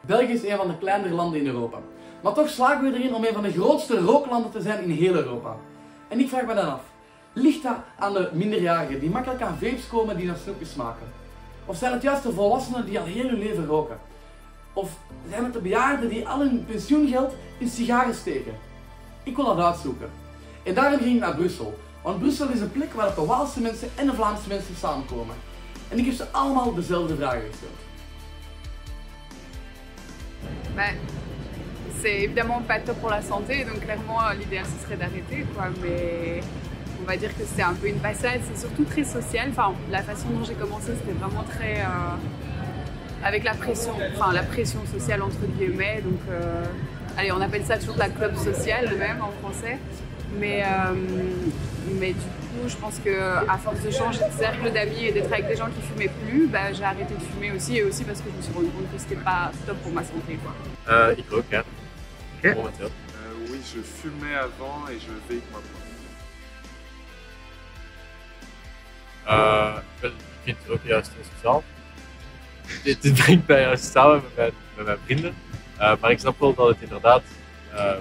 België is een van de kleinere landen in Europa. Maar toch slagen we erin om een van de grootste rooklanden te zijn in heel Europa. En ik vraag me dan af, ligt dat aan de minderjarigen die makkelijk aan vapes komen die naar snoepjes smaken? Of zijn het juist de volwassenen die al heel hun leven roken? Of zijn het de bejaarden die al hun pensioengeld in sigaren steken? Ik wil dat uitzoeken. En daarom ging ik naar Brussel. Want Brussel is een plek waar de Waalse mensen en de Vlaamse mensen samenkomen. En ik heb ze allemaal dezelfde vragen gesteld. C'est évidemment pas top pour la santé, donc clairement l'idéal ce serait d'arrêter quoi, mais on va dire que c'est un peu une passade, c'est surtout très social, enfin la façon dont j'ai commencé c'était vraiment très avec la pression sociale entre guillemets, donc allez on appelle ça toujours la club sociale même en français, mais du coup je pense qu'à force de changer de cercle d'amis et d'être avec des gens qui fumaient plus, bah, j'ai arrêté de fumer aussi, et aussi parce que je me suis rendu compte que c'était pas top pour ma santé quoi. Ik rook, ja. Okay. Momenteel. Oui, je fumais avant et je vape maintenant. Ik vind het ook juist heel sociaal. Dit brengt mij juist samen met mijn vrienden. Maar ik snap wel dat het inderdaad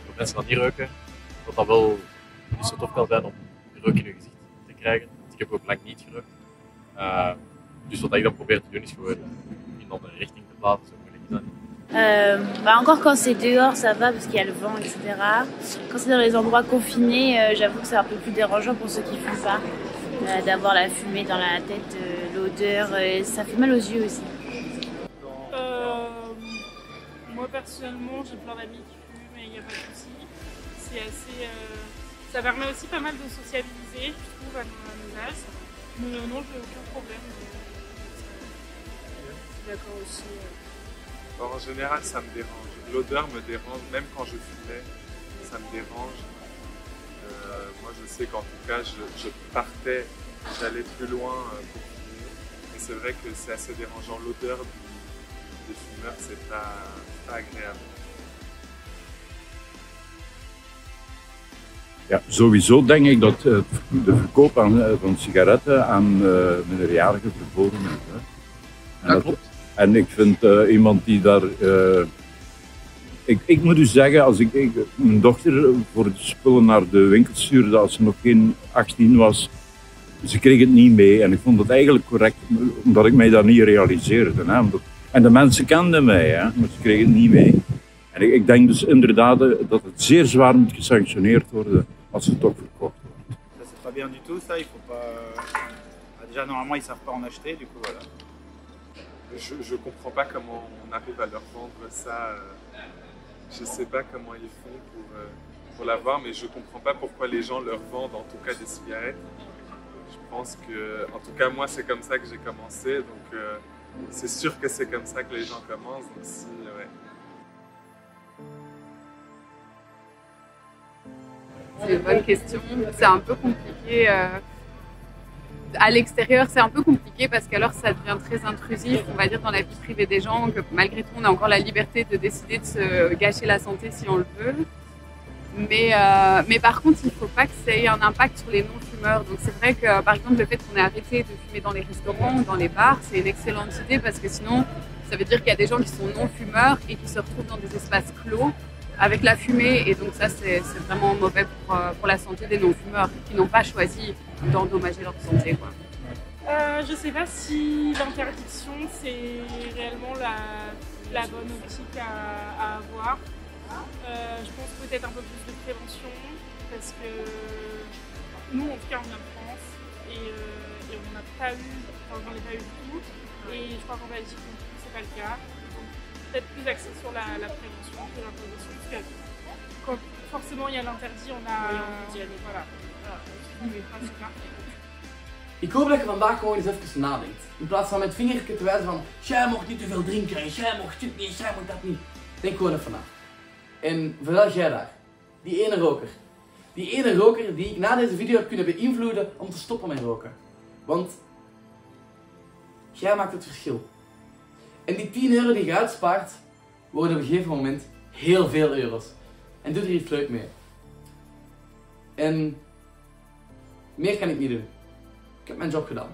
voor mensen die niet roken, dat wel niet zo tof kan zijn om rook in je gezicht te krijgen. Want ik heb ook lang niet gerookt. Dus wat ik dan probeer te doen is gewoon in een andere richting te plaatsen. Zo moeilijk is dat niet. Encore quand c'est dehors ça va parce qu'il y a le vent etc. Quand c'est dans les endroits confinés j'avoue que c'est un peu plus dérangeant pour ceux qui fument pas d'avoir la fumée dans la tête, l'odeur, ça fait mal aux yeux aussi. Moi personnellement j'ai plein d'amis qui fument et il n'y a pas de souci. C'est assez, ça permet aussi pas mal de sociabiliser je trouve à mon âge. Mais non j'ai aucun problème. Je suis d'accord aussi. Alors, en général, ça me dérange. L'odeur me dérange, même quand je fumais, ça me dérange. Moi, je sais qu'en tout cas, je partais, j'allais plus loin pour fumer. Et c'est vrai que c'est assez dérangeant. L'odeur des fumeurs, c'est pas agréable. Ja, sowieso denk ik dat de verkoop van sigaretten aan minderjarigen verboden is. Hè. En dat klopt. En ik vind iemand die daar... Ik moet u zeggen, als ik mijn dochter voor de spullen naar de winkel stuurde als ze nog geen 18 was, ze kreeg het niet mee. En ik vond het eigenlijk correct, omdat ik mij dat niet realiseerde. Hè. En de mensen kenden mij, hè, maar ze kregen het niet mee. En ik denk dus inderdaad dat het zeer zwaar moet gesanctioneerd worden als het toch verkocht wordt. Ça c'est pas bien du tout, ça, il faut pas... Déjà normalement ils savent pas en acheter, du coup voilà. Je comprends pas comment on arrive à leur vendre ça. Je sais pas comment ils font pour l'avoir, mais je comprends pas pourquoi les gens leur vendent en tout cas des cigarettes. Je pense que, en tout cas moi c'est comme ça que j'ai commencé, donc c'est sûr que c'est comme ça que les gens commencent. Donc si, ouais. C'est une bonne question, c'est un peu compliqué. À l'extérieur, c'est un peu compliqué parce qu'alors ça devient très intrusif, on va dire, dans la vie privée des gens, que malgré tout on a encore la liberté de décider de se gâcher la santé si on le veut. Mais par contre, il ne faut pas que ça ait un impact sur les non-fumeurs. Donc c'est vrai que par exemple le fait qu'on ait arrêté de fumer dans les restaurants ou dans les bars, c'est une excellente idée parce que sinon ça veut dire qu'il y a des gens qui sont non-fumeurs et qui se retrouvent dans des espaces clos avec la fumée, et donc ça c'est vraiment mauvais pour la santé des non-fumeurs qui n'ont pas choisi d'endommager leur santé, quoi. Je sais pas si l'interdiction c'est réellement la bonne optique à avoir. Je pense peut-être un peu plus de prévention parce que nous en tout cas on vient de France et on n'a pas eu, enfin j'en ai pas eu du tout, et je crois qu'en Belgique non plus c'est pas le cas. Donc peut-être plus axé sur la prévention que l'imposition. Quand forcément il y a l'interdit, on a envie d'y aller. Voilà. Ik hoop dat je vandaag gewoon eens even nadenkt. In plaats van met vingertje te wijzen van jij mocht niet te veel drinken en jij mocht dit niet, jij mocht dat niet. Denk gewoon even na. En vooral jij daar, die ene roker. Die ene roker die ik na deze video heb kunnen beïnvloeden om te stoppen met roken. Want jij maakt het verschil. En die 10 euro die je uitspaart, worden op een gegeven moment heel veel euro's. En doe er iets leuk mee. En meer kan ik niet doen. Ik heb mijn job gedaan.